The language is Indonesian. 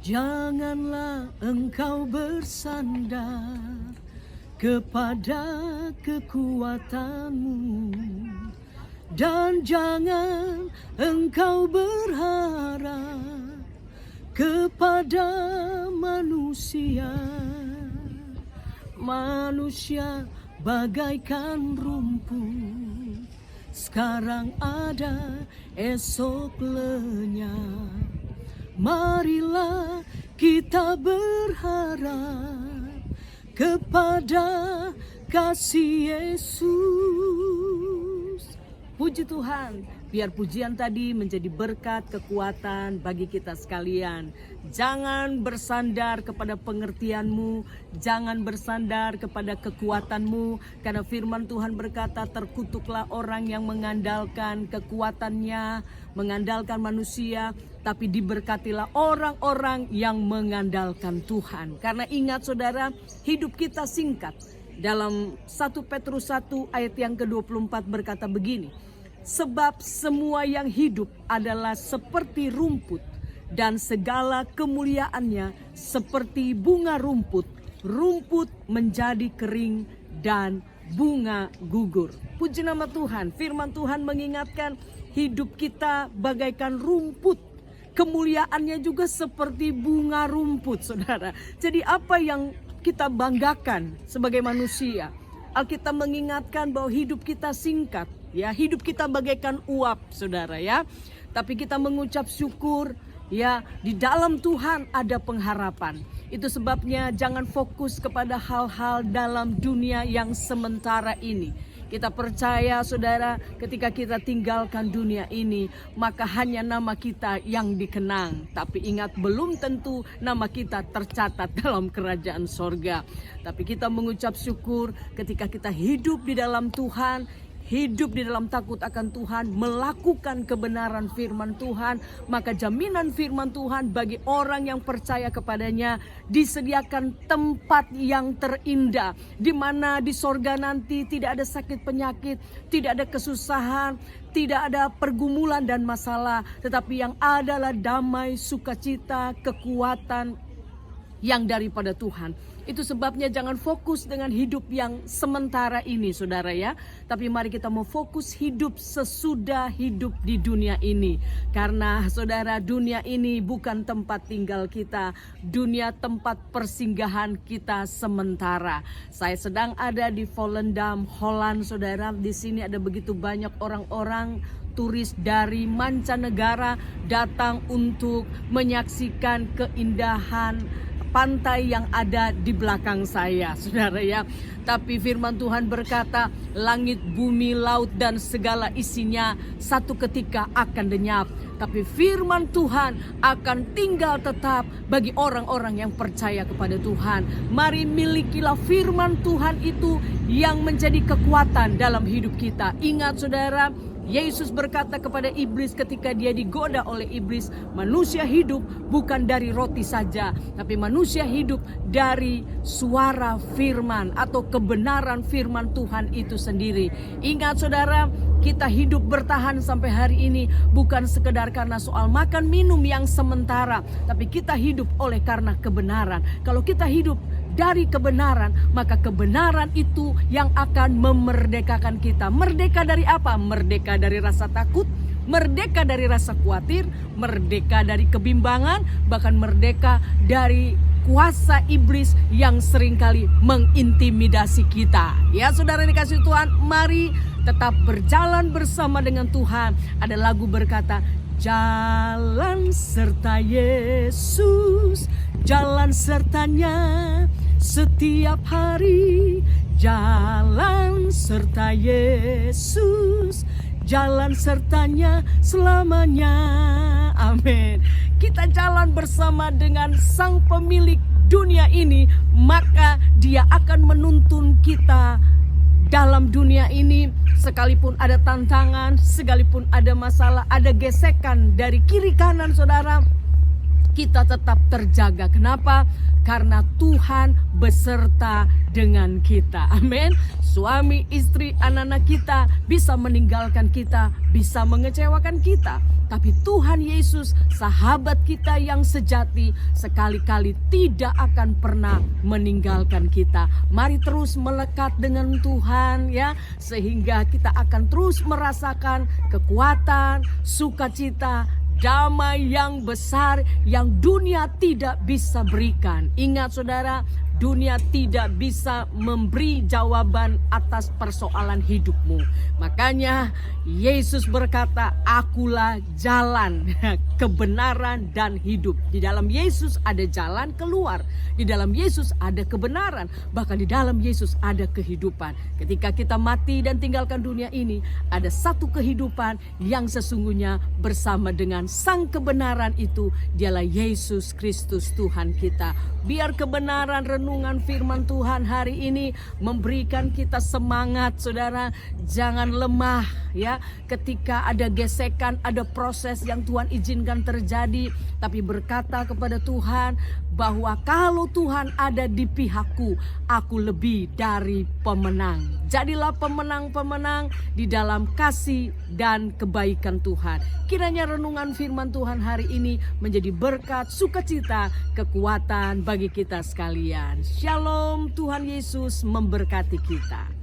Janganlah engkau bersandar kepada kekuatanmu, dan jangan engkau berharap kepada manusia. Manusia bagaikan rumput, sekarang ada, esok lenyap. Marilah kita berharap kepada kasih Yesus. Puji Tuhan, biar pujian tadi menjadi berkat kekuatan bagi kita sekalian. Jangan bersandar kepada pengertianmu, jangan bersandar kepada kekuatanmu, karena firman Tuhan berkata, terkutuklah orang yang mengandalkan kekuatannya, mengandalkan manusia, tapi diberkatilah orang-orang yang mengandalkan Tuhan. Karena ingat saudara, hidup kita singkat. Dalam 1 Petrus 1 ayat yang ke-24 berkata begini, sebab semua yang hidup adalah seperti rumput, dan segala kemuliaannya seperti bunga rumput. Rumput menjadi kering dan bunga gugur. Puji nama Tuhan, firman Tuhan mengingatkan hidup kita bagaikan rumput. Kemuliaannya juga seperti bunga rumput, saudara. Jadi apa yang kita banggakan sebagai manusia? Alkitab mengingatkan bahwa hidup kita singkat, ya, hidup kita bagaikan uap, saudara, ya. Tapi kita mengucap syukur, ya, di dalam Tuhan ada pengharapan. Itu sebabnya jangan fokus kepada hal-hal dalam dunia yang sementara ini. Kita percaya, saudara, ketika kita tinggalkan dunia ini, maka hanya nama kita yang dikenang. Tapi ingat, belum tentu nama kita tercatat dalam kerajaan sorga. Tapi kita mengucap syukur ketika kita hidup di dalam Tuhan, hidup di dalam takut akan Tuhan, melakukan kebenaran firman Tuhan, maka jaminan firman Tuhan bagi orang yang percaya kepadanya, disediakan tempat yang terindah, di mana di sorga nanti tidak ada sakit penyakit, tidak ada kesusahan, tidak ada pergumulan dan masalah, tetapi yang adalah damai, sukacita, kekuatan yang daripada Tuhan. Itu sebabnya jangan fokus dengan hidup yang sementara ini, saudara, ya. Tapi mari kita mau fokus hidup sesudah hidup di dunia ini. Karena saudara, dunia ini bukan tempat tinggal kita. Dunia tempat persinggahan kita sementara. Saya sedang ada di Volendam, Holland, saudara. Di sini ada begitu banyak orang-orang turis dari mancanegara datang untuk menyaksikan keindahan pantai yang ada di belakang saya, saudara, ya. Tapi firman Tuhan berkata, langit, bumi, laut dan segala isinya satu ketika akan lenyap. Tapi firman Tuhan akan tinggal tetap bagi orang-orang yang percaya kepada Tuhan. Mari milikilah firman Tuhan itu yang menjadi kekuatan dalam hidup kita. Ingat, saudara, Yesus berkata kepada iblis ketika dia digoda oleh iblis, manusia hidup bukan dari roti saja, tapi manusia hidup dari suara firman atau kebenaran firman Tuhan itu sendiri. Ingat, saudara, kita hidup bertahan sampai hari ini bukan sekedar karena soal makan minum yang sementara, tapi kita hidup oleh karena kebenaran. Kalau kita hidup dari kebenaran, maka kebenaran itu yang akan memerdekakan kita. Merdeka dari apa? Merdeka dari rasa takut, merdeka dari rasa khawatir, merdeka dari kebimbangan, bahkan merdeka dari kuasa iblis yang seringkali mengintimidasi kita. Ya, saudara dikasih Tuhan, mari tetap berjalan bersama dengan Tuhan. Ada lagu berkata, jalan serta Yesus, jalan sertanya setiap hari. Jalan serta Yesus, jalan sertanya selamanya. Amin. Kita jalan bersama dengan Sang Pemilik dunia ini, maka Dia akan menuntun kita dalam dunia ini. Sekalipun ada tantangan, sekalipun ada masalah, ada gesekan dari kiri kanan, saudara, kita tetap terjaga. Kenapa? Karena Tuhan beserta dengan kita. Amin. Suami, istri, anak-anak kita bisa meninggalkan kita, bisa mengecewakan kita. Tapi Tuhan Yesus, sahabat kita yang sejati, sekali-kali tidak akan pernah meninggalkan kita. Mari terus melekat dengan Tuhan ya, sehingga kita akan terus merasakan kekuatan, sukacita, damai yang besar yang dunia tidak bisa berikan. Ingat saudara, dunia tidak bisa memberi jawaban atas persoalan hidupmu. Makanya Yesus berkata, akulah jalan, kebenaran dan hidup. Di dalam Yesus ada jalan keluar. Di dalam Yesus ada kebenaran. Bahkan di dalam Yesus ada kehidupan. Ketika kita mati dan tinggalkan dunia ini, ada satu kehidupan yang sesungguhnya bersama dengan sang kebenaran itu. Dialah Yesus Kristus Tuhan kita. Biar kebenaran renungan firman Tuhan hari ini memberikan kita semangat, saudara. Jangan lemah ya, ketika ada gesekan, ada proses yang Tuhan izinkan terjadi, tapi berkata kepada Tuhan bahwa kalau Tuhan ada di pihakku, aku lebih dari pemenang. Jadilah pemenang-pemenang di dalam kasih dan kebaikan Tuhan. Kiranya renungan firman Tuhan hari ini menjadi berkat, sukacita, kekuatan bagi kita sekalian. Shalom, Tuhan Yesus memberkati kita.